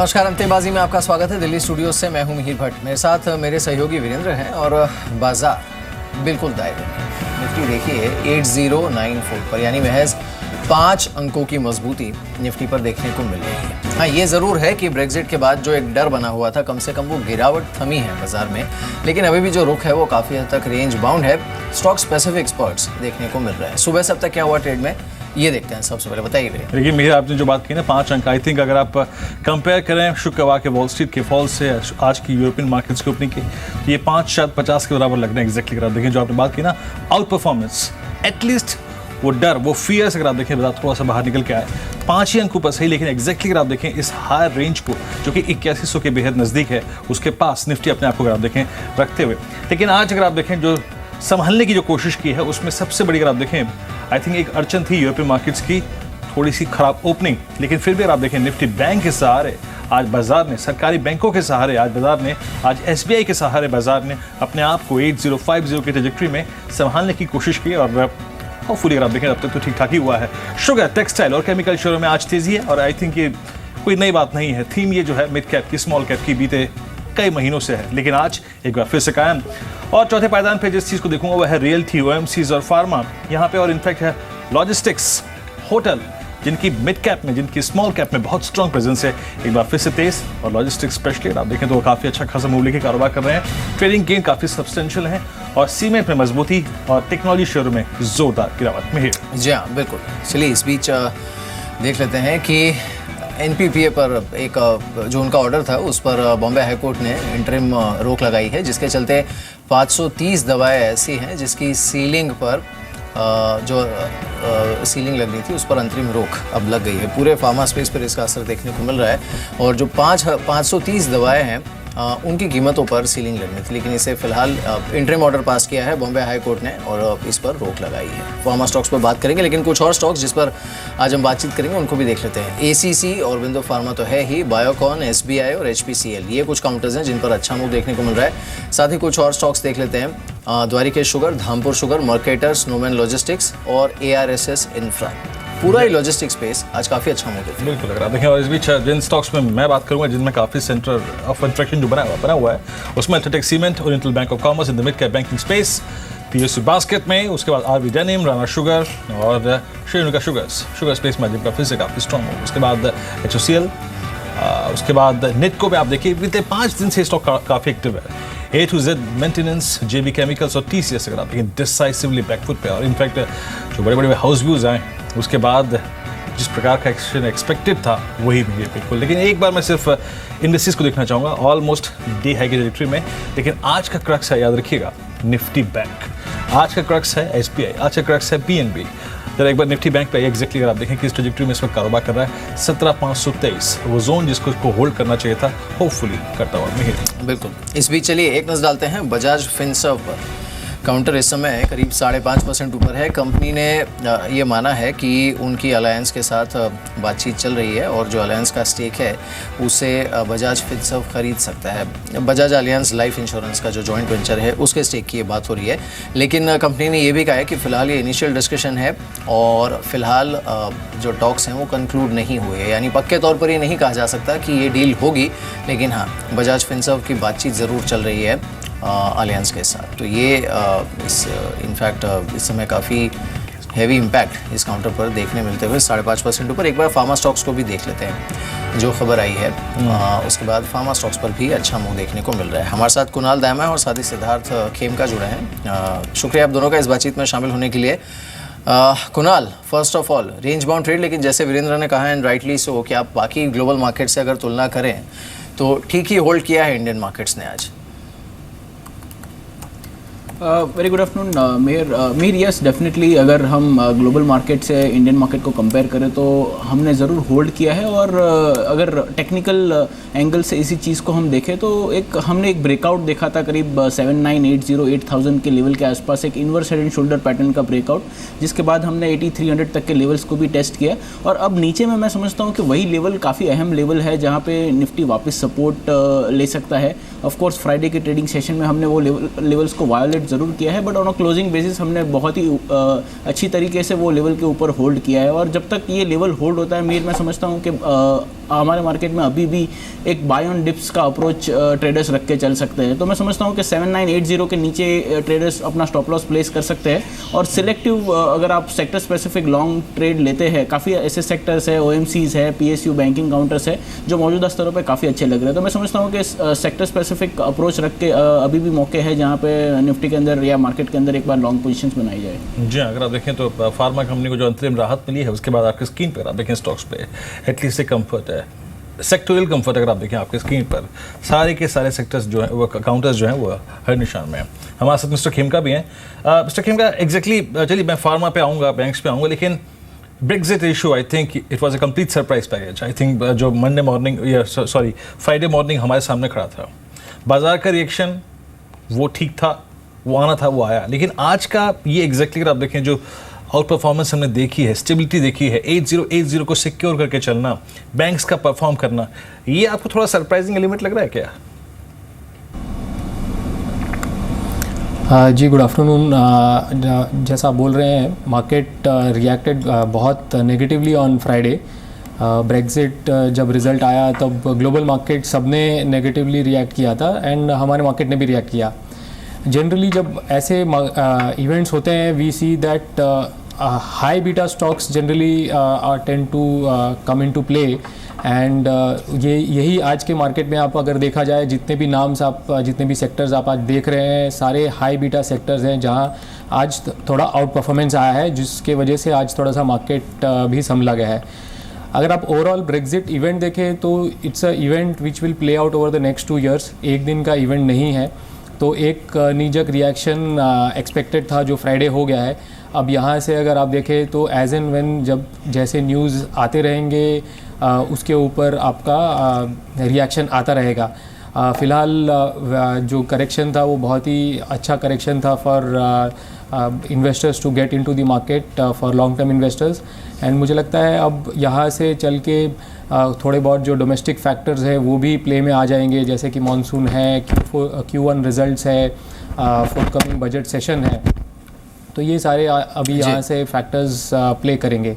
नमस्कार, अंतेबाजी में आपका स्वागत है। दिल्ली स्टूडियो से मैं हूं मिहिर भट्ट। मेरे साथ मेरे सहयोगी वीरेंद्र हैं और बाजार बिल्कुल दायरे में। निफ्टी देखिए 8094 पर, यानी महज 5 अंकों की मजबूती निफ्टी पर देखने को मिल रही है। हाँ, ये ज़रूर है कि ब्रेक्जिट के बाद जो एक डर बना हुआ था, कम से कम वो गिरावट थमी है बाजार में, लेकिन अभी भी जो रुख है वो काफ़ी हद तक रेंज बाउंड है। स्टॉक स्पेसिफिक स्पॉट्स देखने को मिल रहे हैं। सुबह से अब तक क्या हुआ ट्रेड में, ये देखते हैं। सबसे पहले बताइए। देखिए मेरे, आपने जो बात की ना 5 अंक, आई थिंक अगर आप कंपेयर करें शुक्रवार के वॉल स्ट्रीट के फॉल से आज की यूरोपियन मार्केट्स की ओपनिंग की, तो ये 5 शायद 50 के बराबर लगना है एग्जैक्टली। अगर आप देखें जो आपने बात की ना, आउट परफॉर्मेंस, एटलीस्ट वो डर, वो फियर से अगर आप देखें बाजार थोड़ा सा बाहर निकल के आए। 5 ही अंक ऊपर सही, लेकिन एग्जैक्टली अगर आप देखें इस हायर रेंज को जो कि 8100 के बेहद नज़दीक है, उसके पास निफ्टी अपने आप को अगर आप देखें रखते हुए। लेकिन आज अगर आप देखें जो संभालने की जो कोशिश की है, उसमें सबसे बड़ी अगर आप देखें, आई थिंक एक अड़चन थी यूरोपियन मार्केट्स की, थोड़ी सी खराब ओपनिंग। लेकिन फिर भी अगर आप देखें निफ्टी बैंक के सहारे आज बाजार ने, सरकारी बैंकों के सहारे आज बाजार ने, आज एसबीआई के सहारे बाजार ने अपने आप को 8050 की ट्रैजेक्टरी में संभालने की कोशिश की और होपफुली अगर आप देखें अब तक तो ठीक ठाक ही हुआ है। शुगर, टेक्सटाइल और केमिकल शेयरों में आज तेजी है और आई थिंक ये कोई नई बात नहीं है। थीम ये जो है मिड कैप की, स्मॉल कैप की बीते कई महीनों से है, लेकिन आज एक बार फिर से कायम। और चौथे पायदान पे जिस चीज़ को देखूंगा वह है रियल्टी, ओएमसीज और फार्मा यहाँ पे, और इनफैक्ट है लॉजिस्टिक्स, होटल, जिनकी मिड कैप में, जिनकी स्मॉल कैप में बहुत स्ट्रॉन्ग प्रेजेंस है, एक बार फिर से तेज। और लॉजिस्टिक्स स्पेशली आप देखें तो काफ़ी अच्छा खासा मूव लेके कारोबार कर रहे हैं। ट्रेडिंग गेन काफ़ी सब्सटेंशियल है और सीमेंट में मजबूती और टेक्नोलॉजी शेयरों में जोरदार गिरावट में है। जी हाँ, बिल्कुल। चलिए इस बीच देख लेते हैं कि एनपीपीए पर एक जो उनका ऑर्डर था उस पर बॉम्बे हाई कोर्ट ने इंटरिम रोक लगाई है, जिसके चलते 530 दवाएं ऐसी हैं जिसकी सीलिंग पर जो सीलिंग लगनी थी उस पर अंतरिम रोक अब लग गई है। पूरे फार्मा स्पेस पर इसका असर देखने को मिल रहा है और जो 530 दवाएं हैं उनकी कीमतों पर सीलिंग लगनी थी, लेकिन इसे फिलहाल इंटरिम ऑर्डर पास किया है बॉम्बे हाई कोर्ट ने और इस पर रोक लगाई है। फार्मा स्टॉक्स पर बात करेंगे, लेकिन कुछ और स्टॉक्स जिस पर आज हम बातचीत करेंगे उनको भी देख लेते हैं। एसीसी और विंडो फार्मा तो है ही, बायोकॉन, एसबीआई और एचपीसीएल, ये कुछ काउंटर्स हैं जिन पर अच्छा मूव देखने को मिल रहा है। साथ ही कुछ और स्टॉक्स देख लेते हैं। Dwarikesh sugar, Dhampur sugar, Mercator, snowman logistics और एआरएसएस इंफ्रा। पूरा ही लॉजिस्टिक स्पेस आज काफ़ी अच्छा मूव है। बिल्कुल, अगर आप देखें और इस बीच जिन स्टॉक्स में मैं बात करूंगा जिनमें काफ़ी सेंटर ऑफ इंट्रैक्शन जो बना हुआ है, उसमें UltraTech cement, oriental bank of commerce in the mid cap banking space, PSU basket में, उसके बाद आरवी डेनिम, राणा शुगर और श्रीलंका शुगर स्पेस में जिनका फिर से काफ़ी स्ट्रॉन्ग हो। उसके बाद एचओसीएल, उसके बाद निटको में आप देखिए बीते 5 दिन से स्टॉक काफ़ी एक्टिव है। A to Z maintenance, JB chemicals और टीसीएस अगर आप देखें डिसाइसिवली बैकफुट पे, और इनफैक्ट जो बड़े बड़े हाउस व्यूज आए उसके बाद जिस प्रकार का एक्शन एक्सपेक्टेड था वही भी है बिल्कुल। लेकिन एक बार मैं सिर्फ इंडस्ट्रीज को देखना चाहूँगा, ऑलमोस्ट डे हाई की ट्रैजेक्टरी में, लेकिन आज का क्रक्स है, याद रखिएगा, निफ्टी बैंक। आज का क्रक्स है एसबीआई, आज का क्रक्स है पीएनबी। जरा एक बार निफ्टी बैंक पे एग्जैक्टली अगर आप देखें किस ट्रैजेक्टरी में इस वक्त कारोबार कर रहा है, 17523 वो जोन जिसको होल्ड करना चाहिए था, होपफुली करता हुआ मिहिर। बिल्कुल। इस बीच चलिए एक नज़र डालते हैं बजाज फिनसर्व पर। काउंटर इस समय करीब 5.5% ऊपर है। कंपनी ने ये माना है कि उनकी अलायंस के साथ बातचीत चल रही है और जो अलायंस का स्टेक है उसे बजाज फिनसर्व खरीद सकता है। बजाज अलायंस लाइफ इंश्योरेंस का जो जॉइंट वेंचर है उसके स्टेक की ये बात हो रही है, लेकिन कंपनी ने ये भी कहा है कि फ़िलहाल ये इनिशियल डिस्कशन है और फिलहाल जो टॉक्स हैं वो कंक्लूड नहीं हुए हैं, यानी पक्के तौर पर ये नहीं कहा जा सकता कि ये डील होगी, लेकिन हाँ बजाज फिनसर्व की बातचीत ज़रूर चल रही है अलायंस के साथ। तो ये इनफैक्ट इस समय काफ़ी हैवी इम्पैक्ट इस काउंटर पर देखने मिलते हुए 5.5% ऊपर। एक बार फार्मा स्टॉक्स को भी देख लेते हैं जो खबर आई है, उसके बाद फार्मा स्टॉक्स पर भी अच्छा मूव देखने को मिल रहा है। हमारे साथ कुणाल दायमा और साथ ही सिद्धार्थ खेमका जुड़े हैं। शुक्रिया आप दोनों का इस बातचीत में शामिल होने के लिए। Kunal, first of all range bound trade, लेकिन जैसे वीरेंद्र ने कहा एंड राइटली सो कि आप बाकी ग्लोबल मार्केट से अगर तुलना करें तो ठीक ही होल्ड किया है इंडियन मार्केट्स ने आज। Very good afternoon Mir. Yes definitely, अगर हम ग्लोबल मार्केट से इंडियन मार्केट को कंपेयर करें तो हमने ज़रूर होल्ड किया है। और अगर टेक्निकल एंगल से इसी चीज़ को हम देखें तो हमने एक ब्रेकआउट देखा था करीब 7980-8000 के लेवल के आसपास, एक inverse head and shoulder pattern का ब्रेकआउट, जिसके बाद हमने 8300 तक के लेवल्स को भी टेस्ट किया। और अब नीचे में मैं समझता हूँ कि वही लेवल काफ़ी अहम लेवल है जहाँ पे निफ्टी वापस सपोर्ट ले सकता है। ऑफ कोर्स फ्राइडे के ट्रेडिंग सेशन में हमने वो लेवल्स को वायोलेट ज़रूर किया है, but on a closing basis हमने बहुत ही अच्छी तरीके से वो लेवल के ऊपर होल्ड किया है। और जब तक ये लेवल होल्ड होता है मीर, मैं समझता हूँ कि हमारे मार्केट में अभी भी एक बाय ऑन डिप्स का अप्रोच ट्रेडर्स रख के चल सकते हैं। तो मैं समझता हूँ कि 7980 के नीचे ट्रेडर्स अपना स्टॉप लॉस प्लेस कर सकते हैं, और सिलेक्टिव अगर आप सेक्टर स्पेसिफिक लॉन्ग ट्रेड लेते हैं, काफ़ी ऐसे सेक्टर्स है, OMCs है, PSU बैंकिंग काउंटर्स है जो मौजूदा स्तरों पे काफ़ी अच्छे लग रहे हैं। तो मैं समझता हूँ कि सेक्टर स्पेसिफिक अप्रोच रख के अभी भी मौके हैं जहाँ पे निफ्टी के अंदर या मार्केट के अंदर एक बार लॉन्ग पोजीशंस बनाई जाए। जी, अगर आप देखें तो फार्मा कंपनी को जो अंतरिम राहत मिली है उसके बाद आपकी स्क्रीन पर आप देखें स्टॉक्स पे एटलीस्ट एक कंफर्ट है, सेक्टोरियल कंफर्ट। अगर आप देखें आपके स्क्रीन पर सारे के सारे सेक्टर्स जो हैं वो काउंटर्स जो हैं वो हर निशान में हैं। हमारे साथ मिस्टर खेमका भी हैं। मिस्टर खेमका, एग्जैक्टली चलिए मैं फार्मा पे आऊँगा, बैंक्स पे आऊँगा, लेकिन Brexit issue I think it was a complete surprise package. I think जो मंडे मॉर्निंग या सॉरी फ्राइडे मॉर्निंग हमारे सामने खड़ा था, बाजार का रिएक्शन वो ठीक था, वो आना था, वो आया। लेकिन आज का ये एग्जैक्टली अगर आप देखें जो आउट परफॉर्मेंस हमने देखी है, स्टेबिलिटी देखी है, 8080 को सिक्योर करके चलना, बैंक्स का परफॉर्म करना, ये आपको थोड़ा सरप्राइजिंग एलिमेंट लग रहा है क्या? जी, गुड आफ्टरनून। जैसा आप बोल रहे हैं, मार्केट रिएक्टेड बहुत नेगेटिवली ऑन फ्राइडे। ब्रेक्जिट जब रिज़ल्ट आया तब ग्लोबल मार्केट सबने नेगेटिवली रिएक्ट किया था एंड हमारे मार्केट ने भी रिएक्ट किया। जनरली जब ऐसे इवेंट्स होते हैं, we see that high beta stocks generally tend to come in to play, and यही आज के मार्केट में आप अगर देखा जाए, जितने भी नाम्स आप, जितने भी सेक्टर्स आप आज देख रहे हैं, सारे हाई बीटा सेक्टर्स हैं जहां आज थोड़ा आउट परफॉर्मेंस आया है, जिसके वजह से आज थोड़ा सा मार्केट भी संभला गया है। अगर आप ओवरऑल ब्रेक्जिट इवेंट देखें तो it's a event which will play out over the next 2 years। एक दिन का इवेंट नहीं है, तो एक नीजक रिएक्शन एक्सपेक्टेड था जो फ्राइडे हो गया है। अब यहाँ से अगर आप देखें तो एज एंड व्हेन जब जैसे न्यूज़ आते रहेंगे उसके ऊपर आपका रिएक्शन आता रहेगा। फ़िलहाल जो करेक्शन था वो बहुत ही अच्छा करेक्शन था for investors to get into the market, for long term investors. And मुझे लगता है अब यहाँ से चल के थोड़े बहुत जो डोमेस्टिक फैक्टर्स है वो भी प्ले में आ जाएंगे, जैसे कि मॉनसून है, Q1 रिजल्ट्स है, फोर्टकमिंग बजट सेशन है, तो ये सारे अभी यहाँ से फैक्टर्स प्ले करेंगे।